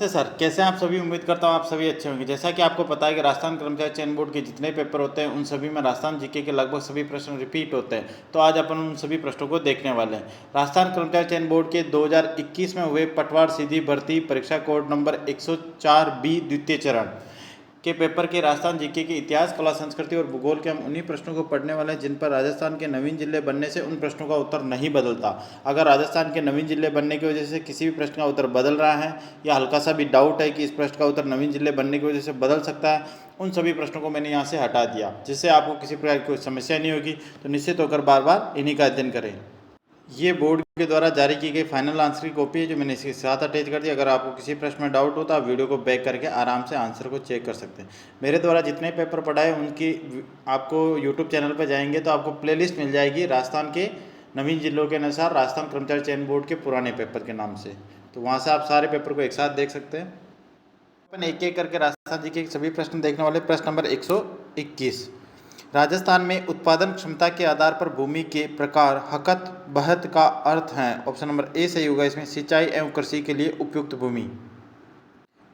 नमस्ते सर, कैसे हैं आप सभी। उम्मीद करता हूँ आप सभी अच्छे होंगे। जैसा कि आपको पता है कि राजस्थान कर्मचारी चयन बोर्ड के जितने पेपर होते हैं उन सभी में राजस्थान जीके के लगभग सभी प्रश्न रिपीट होते हैं। तो आज अपन उन सभी प्रश्नों को देखने वाले हैं। राजस्थान कर्मचारी चयन बोर्ड के 2021 में हुए पटवार सीधी भर्ती परीक्षा कोड नंबर 104B द्वितीय चरण के पेपर के राजस्थान जीके के इतिहास, कला, संस्कृति और भूगोल के हम उन्हीं प्रश्नों को पढ़ने वाले हैं जिन पर राजस्थान के नवीन जिले बनने से उन प्रश्नों का उत्तर नहीं बदलता। अगर राजस्थान के नवीन जिले बनने की वजह से किसी भी प्रश्न का उत्तर बदल रहा है या हल्का सा भी डाउट है कि इस प्रश्न का उत्तर नवीन जिले बनने की वजह से बदल सकता है, उन सभी प्रश्नों को मैंने यहाँ से हटा दिया, जिससे आपको किसी प्रकार की कोई समस्या नहीं होगी। तो निश्चित होकर बार बार इन्हीं का अध्ययन करें। ये बोर्ड के द्वारा जारी की गई फाइनल आंसर की कॉपी है जो मैंने इसके साथ अटैच कर दी। अगर आपको किसी प्रश्न में डाउट हो तो आप वीडियो को बैक करके आराम से आंसर को चेक कर सकते हैं। मेरे द्वारा जितने पेपर पढ़ाए उनकी आपको यूट्यूब चैनल पर जाएंगे तो आपको प्लेलिस्ट मिल जाएगी राजस्थान के नवीन जिलों के अनुसार राजस्थान कर्मचारी चयन बोर्ड के पुराने पेपर के नाम से। तो वहाँ से आप सारे पेपर को एक साथ देख सकते हैं। अपन एक एक करके राजस्थान जी के सभी प्रश्न देखने वाले। प्रश्न नंबर 121, राजस्थान में उत्पादन क्षमता के आधार पर भूमि के प्रकार हकत बहत का अर्थ है। ऑप्शन नंबर ए सही होगा इसमें सिंचाई एवं कृषि के लिए उपयुक्त भूमि।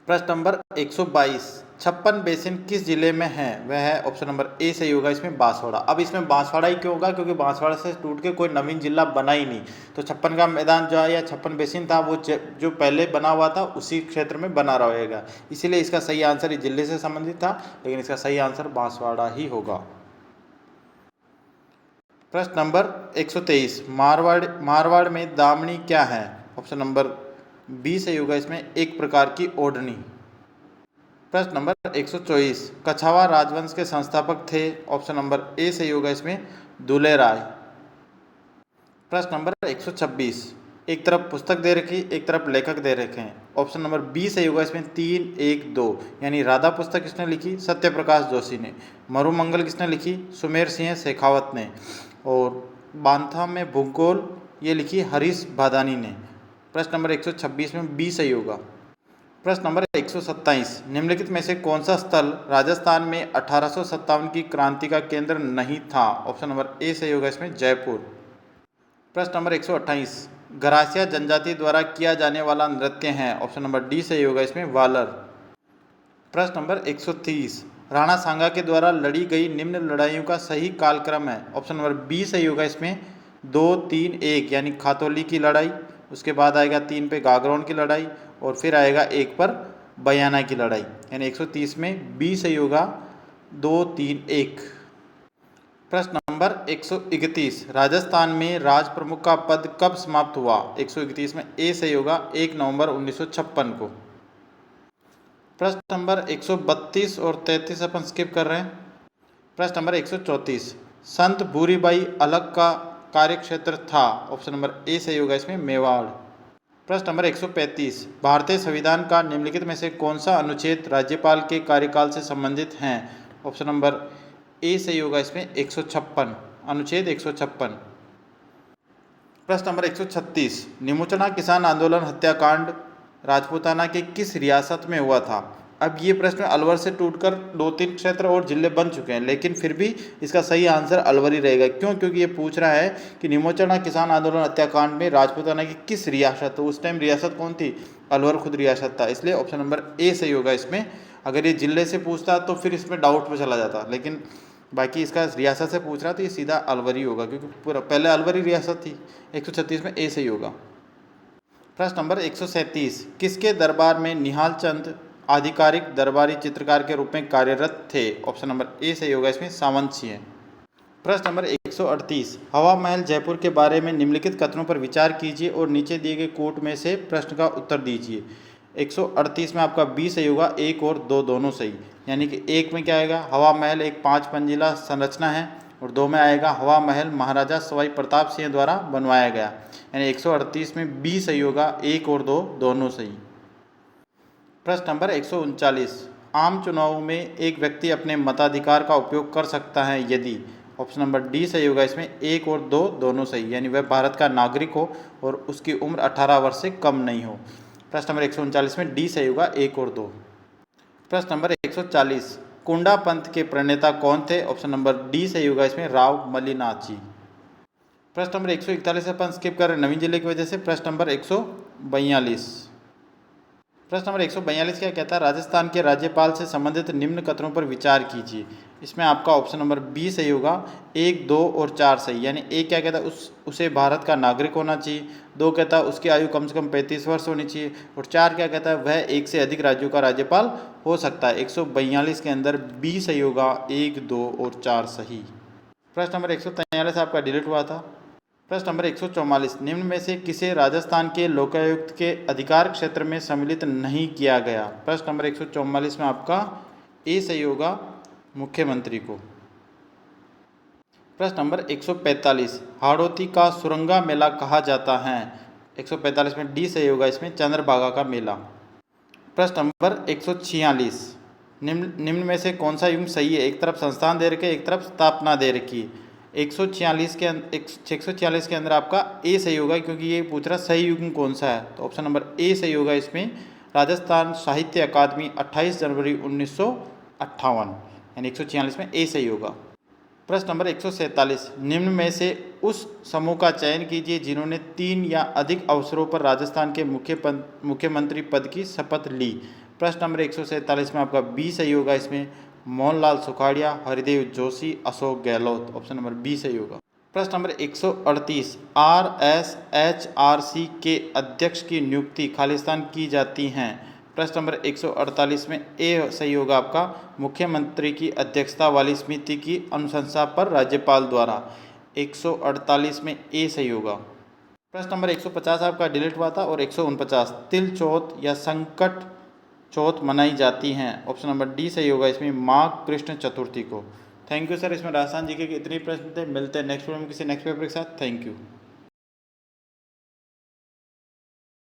प्रश्न नंबर 122, 56 बेसिन किस जिले में है। वह है ऑप्शन नंबर ए सही होगा इसमें बांसवाड़ा। अब इसमें बांसवाड़ा ही क्यों होगा, क्योंकि बांसवाड़ा से टूट के कोई नवीन जिला बना ही नहीं। तो 56 का मैदान जो है या 56 बेसिन था वो जो पहले बना हुआ था उसी क्षेत्र में बना रहेगा, इसीलिए इसका सही आंसर इस जिले से संबंधित था, लेकिन इसका सही आंसर बांसवाड़ा ही होगा। प्रश्न नंबर 123, मारवाड़ में दामनी क्या है। ऑप्शन नंबर बी सही होगा इसमें एक प्रकार की ओढ़नी। प्रश्न नंबर 124, कछावा राजवंश के संस्थापक थे। ऑप्शन नंबर ए सही होगा इसमें दुले राय। प्रश्न नंबर 126, एक तरफ पुस्तक दे रखी एक तरफ लेखक दे रखे हैं। ऑप्शन नंबर बी सही होगा इसमें 3, 1, 2, यानी राधा पुस्तक किसने लिखी, सत्यप्रकाश जोशी ने। मरुमंगल किसने लिखी, सुमेर सिंह शेखावत ने। और बांथा में भूगोल ये लिखी हरीश भादानी ने। प्रश्न नंबर 126 में बी सही होगा। प्रश्न नंबर 127, निम्नलिखित में से कौन सा स्थल राजस्थान में 1857 की क्रांति का केंद्र नहीं था। ऑप्शन नंबर ए सही होगा इसमें जयपुर। प्रश्न नंबर 128, गरासिया जनजाति द्वारा किया जाने वाला नृत्य है। ऑप्शन नंबर डी सही होगा इसमें वालर। प्रश्न नंबर 130, राणा सांगा के द्वारा लड़ी गई निम्न लड़ाइयों का सही कालक्रम है। ऑप्शन नंबर बी सही होगा इसमें 2, 3, 1, यानी खातौली की लड़ाई, उसके बाद आएगा 3 पे गागरोन की लड़ाई और फिर आएगा 1 पर बयाना की लड़ाई, यानी 130 में बी सही होगा 2, 3, 1। प्रश्न नंबर 131, राजस्थान में राज प्रमुख का पद कब समाप्त हुआ। 131 में ए सही होगा 1 नवंबर 1956 को। प्रश्न नंबर 132 और 33 अपन स्किप कर रहे हैं। प्रश्न नंबर 134, संत भूरीबाई अलग का कार्यक्षेत्र था। ऑप्शन नंबर ए सही होगा इसमें मेवाड़। प्रश्न नंबर 135, भारतीय संविधान का निम्नलिखित में से कौन सा अनुच्छेद राज्यपाल के कार्यकाल से संबंधित है। ऑप्शन नंबर ए सही होगा इसमें 156, अनुच्छेद 156। प्रश्न नंबर 136, निमोचना किसान आंदोलन हत्याकांड राजपूताना के किस रियासत में हुआ था। अब ये प्रश्न अलवर से टूटकर 2-3 क्षेत्र और जिले बन चुके हैं, लेकिन फिर भी इसका सही आंसर अलवर ही रहेगा। क्यों, क्योंकि ये पूछ रहा है कि निमोचना किसान आंदोलन हत्याकांड में राजपूताना की किस रियासत, तो उस टाइम रियासत कौन थी, अलवर खुद रियासत था, इसलिए ऑप्शन नंबर ए सही होगा इसमें। अगर ये जिले से पूछता तो फिर इसमें डाउट में चला जाता, लेकिन बाकी इसका रियासत से पूछ रहा तो ये सीधा अलवर ही होगा, क्योंकि पूरा पहले अलवर ही रियासत थी। 136 में ए सही होगा। प्रश्न नंबर 137, किसके दरबार में निहाल चंद आधिकारिक दरबारी चित्रकार के रूप में कार्यरत थे। ऑप्शन नंबर ए सही होगा इसमें सावंत सिंह। प्रश्न नंबर 138, हवा महल जयपुर के बारे में निम्नलिखित कथनों पर विचार कीजिए और नीचे दिए गए कोट में से प्रश्न का उत्तर दीजिए। 138 में आपका बी सही होगा, 1 और 2 दोनों सही, यानी कि 1 में क्या आएगा, हवा महल एक 5 मंजिला संरचना है, और 2 में आएगा हवा महल महाराजा सवाई प्रताप सिंह द्वारा बनवाया गया, यानी 138 में बी सही होगा, 1 और 2 दोनों सही। प्रश्न नंबर 139, आम चुनाव में एक व्यक्ति अपने मताधिकार का उपयोग कर सकता है यदि। ऑप्शन नंबर डी सही होगा इसमें 1 और 2 दोनों सही, यानी वह भारत का नागरिक हो और उसकी उम्र 18 वर्ष से कम नहीं हो। प्रश्न नंबर 139 में डी सही होगा 1 और 2। प्रश्न नंबर 140, कुंडा पंथ के प्रणेता कौन थे। ऑप्शन नंबर डी सही होगा इसमें राव मलिनाथ जी। प्रश्न नंबर 141 अपन स्किप कर रहे हैं नवीन जिले की वजह से। प्रश्न नंबर 142, प्रश्न नंबर 142 क्या कहता है? राजस्थान के राज्यपाल से संबंधित निम्न कथनों पर विचार कीजिए। इसमें आपका ऑप्शन नंबर बी सही होगा, 1, 2 और 4 सही। यानी एक क्या कहता है, उसे भारत का नागरिक होना चाहिए, 2 कहता है उसकी आयु कम से कम 35 वर्ष होनी चाहिए, और 4 क्या कहता है वह एक से अधिक राज्यों का राज्यपाल हो सकता है। 142 के अंदर बी सही होगा, 1, 2 और 4 सही। प्रश्न नंबर 143 आपका डिलीट हुआ था। प्रश्न नंबर 144, निम्न में से किसे राजस्थान के लोकायुक्त के अधिकार क्षेत्र में सम्मिलित नहीं किया गया? प्रश्न नंबर 144 में आपका ए सही होगा, मुख्यमंत्री को। प्रश्न नंबर 145, हाड़ौती का सुरंगा मेला कहा जाता है? 145 में डी सही होगा, इसमें चंद्रभागा का मेला। प्रश्न नंबर 146, निम्न में से कौन सा युग्म सही है? एक तरफ संस्थान दे रखे, एक तरफ स्थापना दे रखी। 146 के अंदर आपका ए सही होगा, क्योंकि ये पूछ रहा सही युग्म कौन सा है, तो ऑप्शन नंबर ए सही होगा। इसमें राजस्थान साहित्य अकादमी 28 जनवरी 1958, यानी 146 में ए सही होगा। प्रश्न नंबर 147, निम्न में से उस समूह का चयन कीजिए जिन्होंने 3 या अधिक अवसरों पर राजस्थान के मुख्यमंत्री पद की शपथ ली। प्रश्न नंबर 147 में आपका बी सही होगा, इसमें Mohanlal Sukhadia, Haridev Joshi, Ashok Gehlot. Option number B सही होगा। प्रश्न नंबर 138, RSHRC के अध्यक्ष की नियुक्ति खालिस्तान की जाती हैं। प्रश्न नंबर 148 में ए सही होगा आपका, मुख्यमंत्री की अध्यक्षता वाली समिति की अनुशंसा पर राज्यपाल द्वारा। 148 में ए सही होगा। प्रश्न नंबर 150 आपका डिलीट हुआ था, और 149, तिल चौथ या संकट चौथ मनाई जाती हैं। ऑप्शन नंबर डी सही होगा, इसमें माघ कृष्ण चतुर्थी को। Thank you sir. इसमें राजस्थान जीके के इतने प्रश्न थे। मिलते हैं नेक्स्ट वीडियो में किसी नेक्स्ट पेपर के साथ। Thank you.